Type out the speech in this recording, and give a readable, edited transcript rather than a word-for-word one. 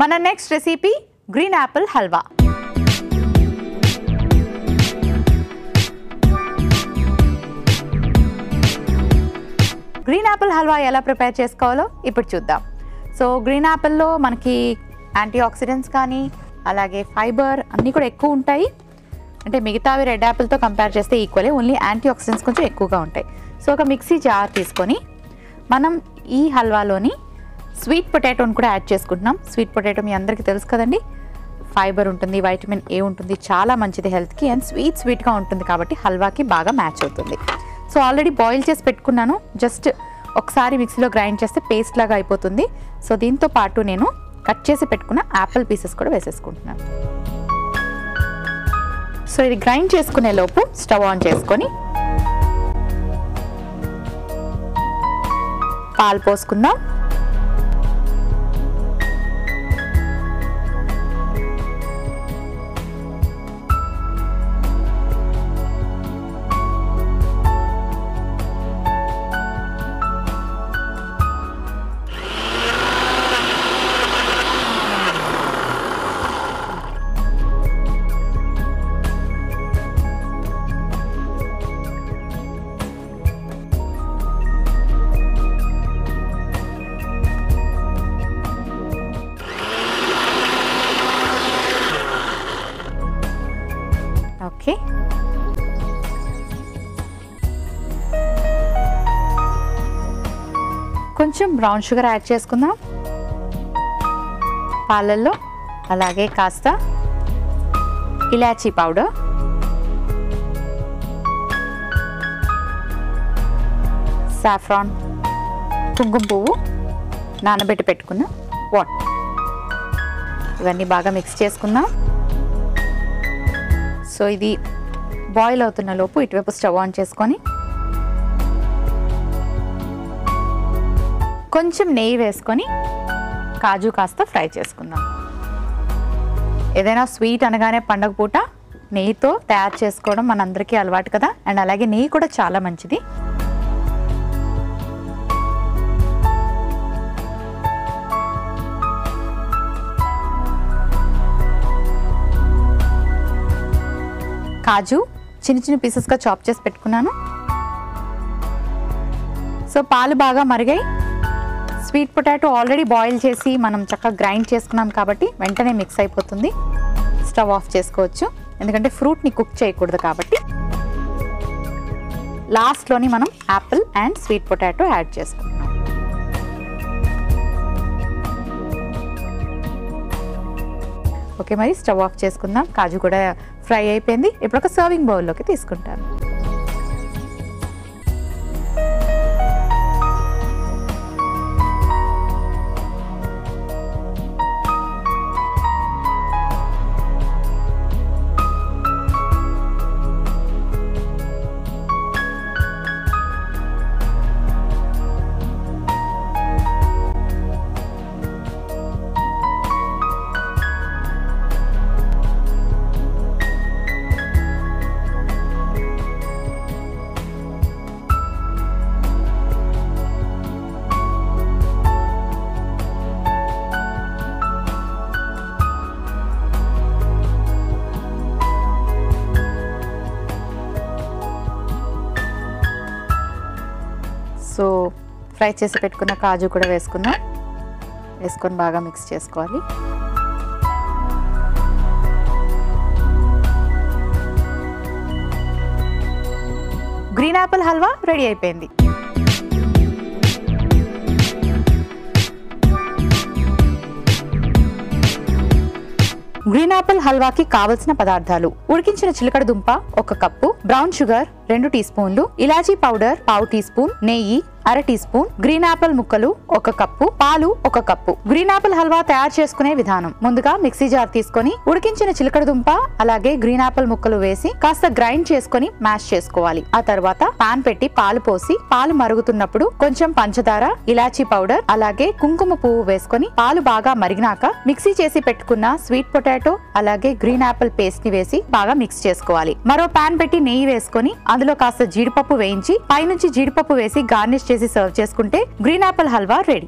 మన next recipe green Apple halwa. Green Apple halwa ఎలా prepare చేసుకోవాలో ఇప్పుడు చూద్దాం. సో గ్రీన్ యాపిల్లో మనకి యాంటీ ఆక్సిడెంట్స్ కానీ అలాగే ఫైబర్ అన్నీ కూడా ఎక్కువ ఉంటాయి. అంటే మిగతావి రెడ్ యాపిల్తో కంపేర్ చేస్తే ఈక్వలే, ఓన్లీ యాంటీ ఆక్సిడెంట్స్ కొంచెం ఎక్కువగా ఉంటాయి. సో ఒక మిక్సీ జార్ తీసుకొని మనం ఈ హల్వాలోని స్వీట్ పొటాటోని కూడా యాడ్ చేసుకుంటున్నాం. స్వీట్ పొటాటో మీ అందరికీ తెలుసు కదండి, ఫైబర్ ఉంటుంది, వైటమిన్ ఏ ఉంటుంది, చాలా మంచిది హెల్త్కి, అండ్ స్వీట్గా ఉంటుంది కాబట్టి హల్వాకి బాగా మ్యాచ్ అవుతుంది. సో ఆల్రెడీ బాయిల్ చేసి పెట్టుకున్నాను, జస్ట్ ఒకసారి మిక్సీలో గ్రైండ్ చేస్తే పేస్ట్ లాగా అయిపోతుంది. సో దీంతో పాటు నేను కట్ చేసి పెట్టుకున్న యాపిల్ పీసెస్ కూడా వేసేసుకుంటున్నాను. సో ఇది గ్రైండ్ చేసుకునే లోపు స్టవ్ ఆన్ చేసుకొని పాలు పోసుకుందాం. ఓకే, కొంచెం బ్రౌన్ షుగర్ యాడ్ చేసుకుందాం పాలల్లో. అలాగే కాస్త ఇలాచీ పౌడర్, సాఫ్రాన్, కుంకుమ పువ్వు, నానబెట్టి పెట్టుకున్న వాటర్, ఇవన్నీ బాగా మిక్స్ చేసుకుందాం. సో ఇది బాయిల్ అవుతున్న లోపు ఇటువైపు స్టవ్ ఆన్ చేసుకొని కొంచెం నెయ్యి వేసుకొని కాజు కాస్త ఫ్రై చేసుకుందాం. ఏదైనా స్వీట్ అనగానే పండగ పూట నెయ్యితో తయారు చేసుకోవడం మనందరికీ అలవాటు కదా, అండ్ అలాగే నెయ్యి కూడా చాలా మంచిది. కాజు చిన్న చిన్న పీసెస్గా చాప్ చేసి పెట్టుకున్నాను. సో పాలు బాగా మరిగాయి. స్వీట్ పొటాటో ఆల్రెడీ బాయిల్ చేసి మనం చక్కగా గ్రైండ్ చేసుకున్నాం కాబట్టి వెంటనే మిక్స్ అయిపోతుంది. స్టవ్ ఆఫ్ చేసుకోవచ్చు, ఎందుకంటే ఫ్రూట్ని కుక్ చేయకూడదు కాబట్టి. లాస్ట్లోని మనం Apple and sweet potato add చేసుకుంటాం. ఓకే, మరి స్టవ్ ఆఫ్ చేసుకుందాం. కాజు కూడా ఫ్రై అయిపోయింది. ఇప్పుడు ఒక సర్వింగ్ బౌల్లోకి తీసుకుంటాను. సో ఫ్రై చేసి పెట్టుకున్న కాజు కూడా వేసుకుందాం. వేసుకొని బాగా మిక్స్ చేసుకోవాలి. గ్రీన్ యాపిల్ హల్వా రెడీ అయిపోయింది. గ్రీన్ యాపిల్ హల్వాకి కావలసిన పదార్థాలు: ఉడికించిన చిలకడ దుంప 1 కప్పు, బ్రౌన్ షుగర్ 2 టీ స్పూన్లు, ఇలాచీ పౌడర్ 1/2 టీ స్పూన్, నెయ్యి 1/2 టీ స్పూన్, గ్రీన్ యాపిల్ ముక్కలు 1 కప్పు, పాలు 1 కప్పు. గ్రీన్ యాపిల్ హల్వా తయారు చేసుకునే విధానం: ముందుగా మిక్సీ జార్ తీసుకొని ఉడికించిన చిలకడ దుంప అలాగే గ్రీన్ యాపిల్ ముక్కలు వేసి కాస్త గ్రైండ్ చేసుకొని మ్యాష్ చేసుకోవాలి. ఆ తర్వాత పాన్ పెట్టి పాలు పోసి పాలు మరుగుతున్నప్పుడు కొంచెం పంచదార, ఇలాచీ పౌడర్ అలాగే కుంకుమ పువ్వు వేసుకొని పాలు బాగా మరిగినాక మిక్సీ చేసి పెట్టుకున్న స్వీట్ పొటాటో అలాగే గ్రీన్ యాపిల్ పేస్ట్ ని వేసి బాగా మిక్స్ చేసుకోవాలి. మరో పాన్ పెట్టి నెయ్యి వేసుకొని అందులో కాస్త జీడిపప్పు వేయించి పైనుంచి జీడిపప్పు వేసి గార్నిష్ చేసి సర్వ్ చేసుకుంటే గ్రీన్ యాపిల్ హల్వా రెడీ.